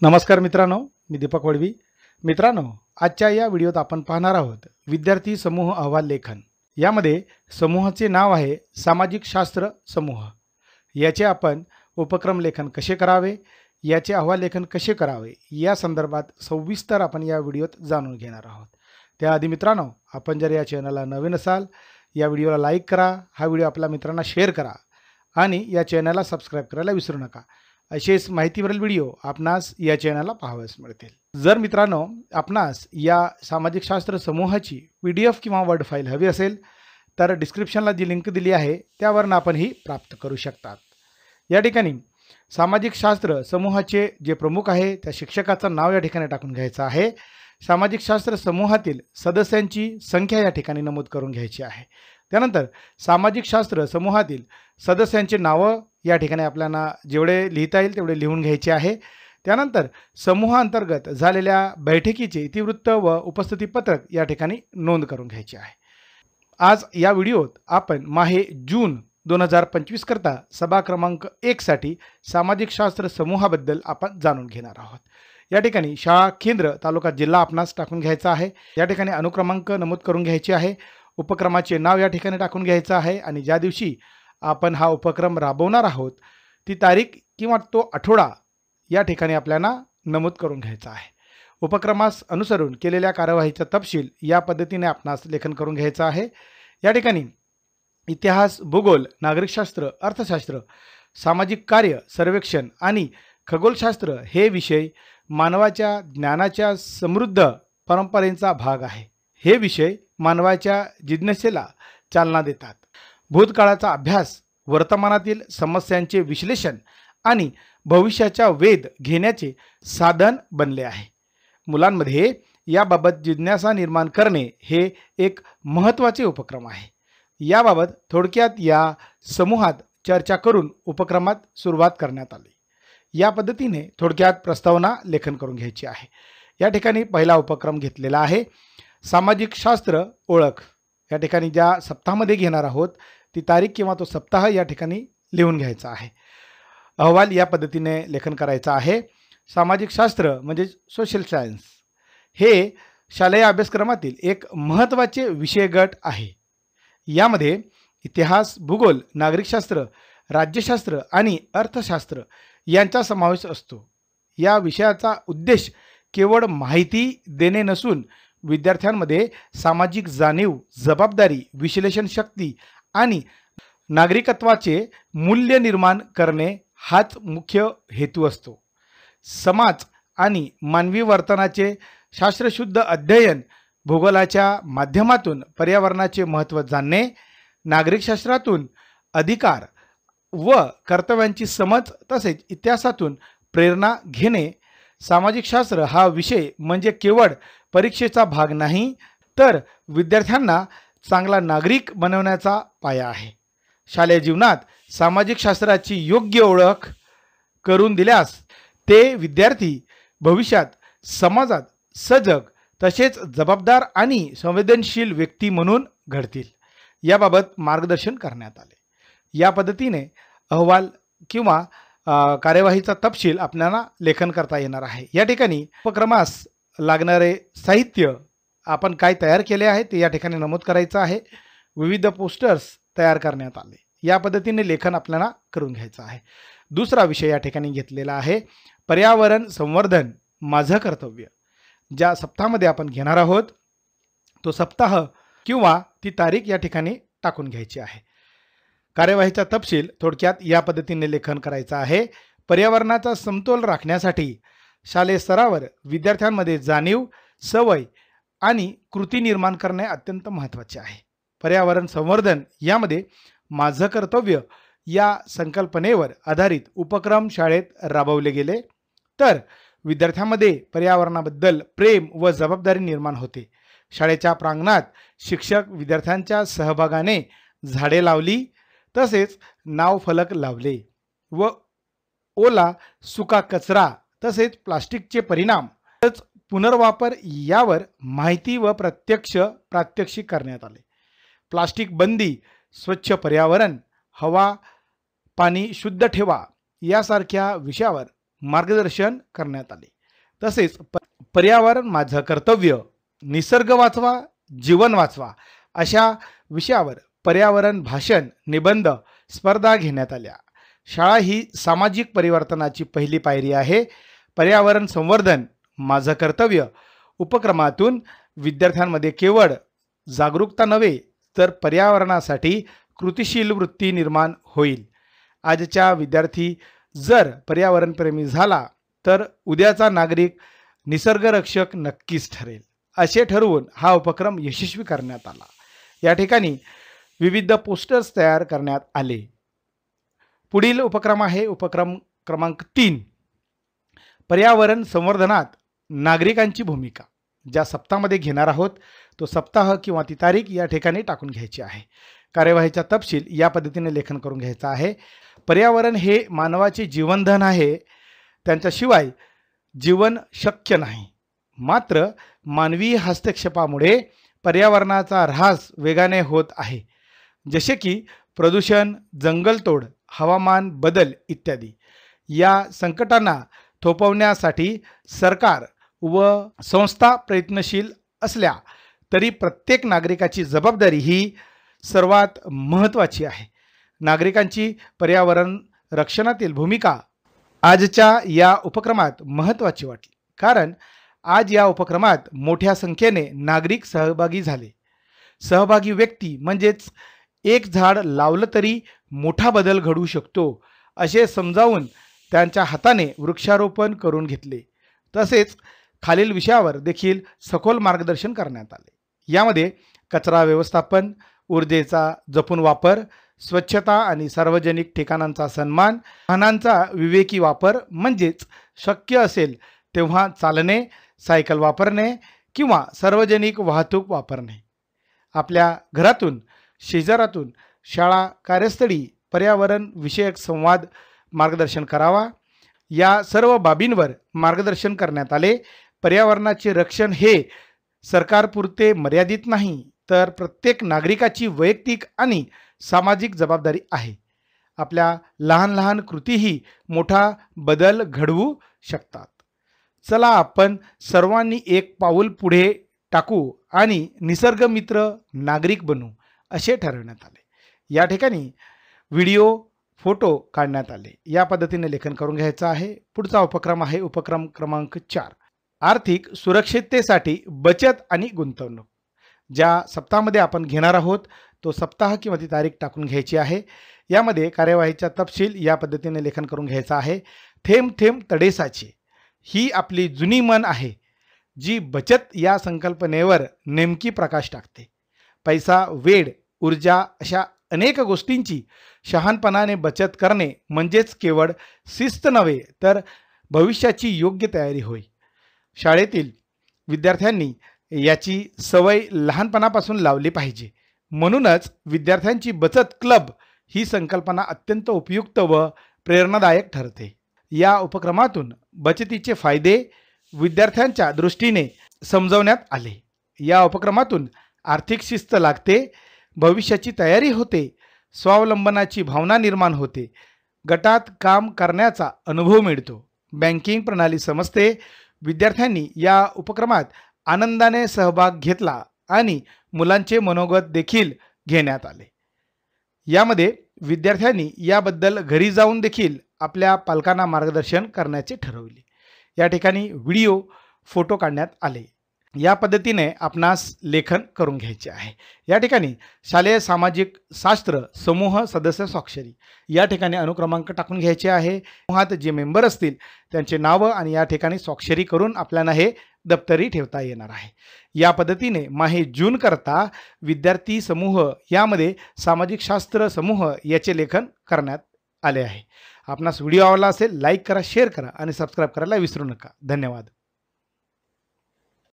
नमस्कार मित्रांनो, मी दीपक वडवी। मित्रांनो, आजच्या या व्हिडिओत आपण पाहणार आहोत विद्यार्थी समूह अहवाल लेखन। यामध्ये समूहाचे नाव आहे सामाजिक शास्त्र समूह। याचे आपण उपक्रम लेखन कसे करावे, याचे अहवाल लेखन कसे करावे या संदर्भात सविस्तर आपण या व्हिडिओत जाणून घेणार आहोत। त्याआधी मित्रांनो, आपण जर या चॅनलला नवीन असाल, या व्हिडिओला लाईक करा, हा व्हिडिओ आपल्या मित्रांना शेअर करा आणि या चॅनलला सबस्क्राइब करायला विसरू नका। असेच माहितीवरील व्हिडिओ आपणास या चॅनलला पाहावयास मिळतील। जर मित्रांनो आपणास या सामाजिक शास्त्र समूहाची PDF किंवा वर्ड फाईल हवी असेल तर डिस्क्रिप्शनला जी लिंक दिली आहे त्यावरून आपण ही प्राप्त करू शकतात। या ठिकाणी सामाजिक शास्त्र समूहाचे जे प्रमुख आहे त्या शिक्षकाचं नाव या ठिकाणी टाकून घ्यायचं आहे। सामाजिक शास्त्र समूहातील सदस्यांची संख्या या ठिकाणी नमूद करून घ्यायची आहे। त्यानंतर सामाजिक शास्त्र समूहातील सदस्यांचे नाव या ठिकाणी आपल्याला जेवढे लिहिता येईल तेवढे लिहून घ्यायचे आहे। त्यानंतर समूहांतर्गत झालेल्या बैठकीचे इतिवृत्त व उपस्थिती पत्रक या ठिकाणी नोंद करून घ्यायचे आहे। आज या व्हिडिओत आपण माहे जून 2025 करता सभा क्रमांक 1 साठी सामाजिक शास्त्र समूहाबद्दल आपण जाणून घेणार आहोत। या ठिकाणी शाळा केंद्र तालुका जिल्हा आपणास टाकून घ्यायचा आहे। या ठिकाणी अनुक्रमांक नमूद करून घ्यायचे आहे। उपक्रमाचे नाव या ठिकाणी टाकून घ्यायचं आहे आणि ज्या दिवशी आपण हा उपक्रम राबवणार आहोत ती तारीख किंवा तो आठवडा या ठिकाणी आपल्याला नमूद करून घ्यायचा आहे। उपक्रमास अनुसरून केलेल्या कार्यवाहीचा तपशील या पद्धतीने आपणास लेखन करून घ्यायचा आहे। या ठिकाणी इतिहास, भूगोल, नागरिकशास्त्र, अर्थशास्त्र, सामाजिक कार्य, सर्वेक्षण आणि खगोलशास्त्र हे विषय मानवाच्या ज्ञानाच्या समृद्ध परंपरेचा भाग आहे। हे विषय मानवाच्या जिज्ञासेला चालना देतात। भूतकाळाचा अभ्यास, वर्तमानातील समस्यांचे विश्लेषण आणि भविष्याचा वेध घेण्याचे साधन बनले आहे। मुलांमध्ये याबाबत जिज्ञासा निर्माण करणे हे एक महत्त्वाचे उपक्रम आहे। याबाबत थोडक्यात या समूहात चर्चा करून उपक्रमात सुरुवात करण्यात आली। या पद्धतीने थोडक्यात प्रस्तावना लेखन करून घ्यायची आहे। या ठिकाणी पहिला उपक्रम घेतलेला आहे सामाजिक शास्त्र ओळख। या ठिकाणी ज्या सप्ताहामध्ये घेणार आहोत ती तारीख किंवा तो सप्ताह या ठिकाणी लिहून घ्यायचा आहे। अहवाल या पद्धतीने लेखन करायचा आहे। सामाजिक शास्त्र म्हणजे सोशल सायन्स हे शालेय अभ्यासक्रमातील एक महत्त्वाचे विषय गट आहे। यामध्ये इतिहास, भूगोल, नागरिकशास्त्र, राज्यशास्त्र आणि अर्थशास्त्र यांचा समावेश असतो। या विषयाचा उद्देश केवळ माहिती देणे नसून विद्यार्थ्यांमध्ये सामाजिक जाणीव, जबाबदारी, विश्लेषण शक्ती आणि नागरिकत्वाचे मूल्य निर्माण करणे हाच मुख्य हेतू असतो। समाज आणि मानवी वर्तनाचे शास्त्रशुद्ध अध्ययन, भूगोलाच्या माध्यमातून पर्यावरणाचे महत्त्व जाणणे, नागरिकशास्त्रातून अधिकार व कर्तव्यांची समज तसेच इतिहासातून प्रेरणा घेणे। सामाजिक शास्त्र हा विषय म्हणजे केवळ परीक्षेचा भाग नाही तर विद्यार्थ्यांना चांगला नागरिक बनवण्याचा पाया आहे। शालेय जीवनात सामाजिक शास्त्राची योग्य ओळख करून दिल्यास ते विद्यार्थी भविष्यात समाजात सजग तसेच जबाबदार आणि संवेदनशील व्यक्ती म्हणून घडतील। याबाबत मार्गदर्शन करण्यात आले। या पद्धतीने अहवाल किंवा कार्यवाहीचा तपशील आपल्याला लेखन करता येणार आहे। या ठिकाणी उपक्रमास लागणारे साहित्य आपण काय तयार केले आहे ते या ठिकाणी नमूद करायचं आहे। विविध पोस्टर्स तयार करण्यात आले। या पद्धतीने लेखन आपल्याला करून घ्यायचं आहे। दुसरा विषय या ठिकाणी घेतलेला आहे पर्यावरण संवर्धन माझं कर्तव्य। ज्या सप्ताहामध्ये आपण घेणार आहोत तो सप्ताह किंवा ती तारीख या ठिकाणी टाकून घ्यायची आहे। कार्यवाहीचा तपशील थोडक्यात या पद्धतीने लेखन करायचा आहे। पर्यावरणाचा समतोल राखण्यासाठी शालेय स्तरावर विद्यार्थ्यांमध्ये जाणीव, सवय आणि कृती निर्माण करणे अत्यंत महत्त्वाचे आहे। पर्यावरण संवर्धन यामध्ये माझं कर्तव्य या संकल्पनेवर आधारित उपक्रम शाळेत राबवले गेले तर विद्यार्थ्यांमध्ये पर्यावरणाबद्दल प्रेम व जबाबदारी निर्माण होते। शाळेच्या प्रांगणात शिक्षक विद्यार्थ्यांच्या सहभागाने झाडे लावली तसेच नाव फलक लावले व ओला सुका कचरा तसेच प्लास्टिकचे परिणाम पुनर्वापर यावर माहिती व प्रात्यक्षिक करण्यात आले। प्लास्टिक बंदी, स्वच्छ पर्यावरण, हवा पाणी शुद्ध ठेवा यासारख्या विषयावर मार्गदर्शन करण्यात आले। तसेच पर्यावरण माझं कर्तव्य, निसर्ग वाचवा, जीवन वाचवा अशा विषयावर पर्यावरण भाषण, निबंध स्पर्धा घेण्यात आल्या। शाळा ही सामाजिक परिवर्तनाची पहिली पायरी आहे। पर्यावरण संवर्धन माझं कर्तव्य उपक्रमातून विद्यार्थ्यांमध्ये केवळ जागरूकता नव्हे तर पर्यावरणासाठी कृतिशील वृत्ती निर्माण होईल। आजचा विद्यार्थी जर पर्यावरणप्रेमी झाला तर उद्याचा नागरिक निसर्गरक्षक नक्कीच ठरेल, असे ठरवून हा उपक्रम यशस्वी करण्यात आला। या ठिकाणी विविध पोस्टर्स तयार करण्यात आले। पुढील उपक्रम आहे उपक्रम क्रमांक 3, पर्यावरण संवर्धनात नागरिकांची भूमिका। ज्या सप्ताहामध्ये घेणार आहोत तो सप्ताह किंवा ती तारीख या ठिकाणी टाकून घ्यायची आहे। कार्यवाहीचा तपशील या पद्धतीने लेखन करून घ्यायचा आहे। पर्यावरण हे मानवाचे जीवनधन आहे, त्यांच्याशिवाय जीवन शक्य नाही। मात्र मानवी हस्तक्षेपामुळे पर्यावरणाचा ऱ्हास वेगाने होत आहे, जसे की प्रदूषण, जंगलतोड, हवामान बदल इत्यादी। या संकटांना थोपवण्यासाठी सरकार व संस्था प्रयत्नशील असल्या तरी प्रत्येक नागरिकाची जबाबदारी ही सर्वात महत्त्वाची आहे। नागरिकांची पर्यावरण रक्षणातील भूमिका आजच्या या उपक्रमात महत्त्वाची वाटली, कारण आज या उपक्रमात मोठ्या संख्येने नागरिक सहभागी झाले। सहभागी व्यक्ती म्हणजेच एक झाड लावलं तरी मोठा बदल घडू शकतो असे समजावून त्यांच्या हाताने वृक्षारोपण करून घेतले। तसेच खालील विषयावर देखील सखोल मार्गदर्शन करण्यात आले। यामध्ये कचरा व्यवस्थापन, ऊर्जेचा जपून वापर, स्वच्छता आणि सार्वजनिक ठिकाणांचा सन्मान, वाहनांचा विवेकी वापर म्हणजेच शक्य असेल तेव्हा चालणे, सायकल वापरणे किंवा सार्वजनिक वाहतूक वापरणे, आपल्या घरातून, शेजारातून, शाळा, कार्यस्थळी पर्यावरण विषयक संवाद मार्गदर्शन करावा। या सर्व बाबींवर मार्गदर्शन करण्यात आले। पर्यावरणाचे रक्षण हे सरकारपुरते मर्यादित नाही तर प्रत्येक नागरिकाची वैयक्तिक आणि सामाजिक जबाबदारी आहे। आपल्या लहान लहान कृतीही मोठा बदल घडवू शकतात। चला आपण सर्वांनी एक पाऊल पुढे टाकू आणि निसर्गमित्र नागरिक बनू असे ठरवण्यात आले। या ठिकाणी व्हिडिओ, फोटो काढण्यात आले। या पद्धतीने लेखन करून घ्यायचं आहे। पुढचा उपक्रम आहे उपक्रम क्रमांक 4, आर्थिक सुरक्षिततेसाठी बचत आणि गुंतवणूक। ज्या सप्ताहामध्ये आपण घेणार आहोत तो सप्ताह किंवा ती तारीख टाकून घ्यायची आहे। यामध्ये कार्यवाहीचा तपशील या पद्धतीने लेखन करून घ्यायचा आहे। थेंब थेंब तडे साचे ही आपली जुनी म्हण आहे, जी बचत या संकल्पनेवर नेमकी प्रकाश टाकते। पैसा, वेळ, ऊर्जा अशा अनेक गोष्टींची शहाणपणाने बचत करणे म्हणजेच केवळ शिस्त नव्हे तर भविष्याची योग्य तयारी होय। शाळेतील विद्यार्थ्यांनी याची सवय लहानपणापासून लावली पाहिजे। म्हणूनच विद्यार्थ्यांची बचत क्लब ही संकल्पना अत्यंत उपयुक्त व प्रेरणादायक ठरते। या उपक्रमातून बचतीचे फायदे विद्यार्थ्यांच्या दृष्टीने समजवण्यात आले। या उपक्रमातून आर्थिक शिस्त लागते, भविष्याची तयारी होते, स्वावलंबनाची भावना निर्माण होते, गटात काम करण्याचा अनुभव मिळतो, बँकिंग प्रणाली समजते। विद्यार्थ्यांनी या उपक्रमात आनंदाने सहभाग घेतला आणि मुलांचे मनोगत देखील घेण्यात आले। यामध्ये विद्यार्थ्यांनी याबद्दल घरी जाऊन देखील आपल्या पालकांना मार्गदर्शन करण्याचे ठरवले। या ठिकाणी व्हिडिओ, फोटो काढण्यात आले। या पद्धतीने आपणास लेखन करून घ्यायचे आहे। या ठिकाणी शालेय सामाजिक शास्त्र समूह सदस्य स्वाक्षरी या ठिकाणी अनुक्रमांक टाकून घ्यायचे आहे। समूहात जे मेंबर असतील त्यांचे नाव आणि या ठिकाणी स्वाक्षरी करून आपल्याला हे दप्तरी ठेवता येणार आहे। या पद्धतीने माहे जून करता विद्यार्थी समूह यामध्ये सामाजिक शास्त्र समूह याचे लेखन करण्यात आले आहे। आपणास व्हिडिओ आवडला असेल लाईक करा, शेअर करा आणि सबस्क्राईब करायला विसरू नका। धन्यवाद।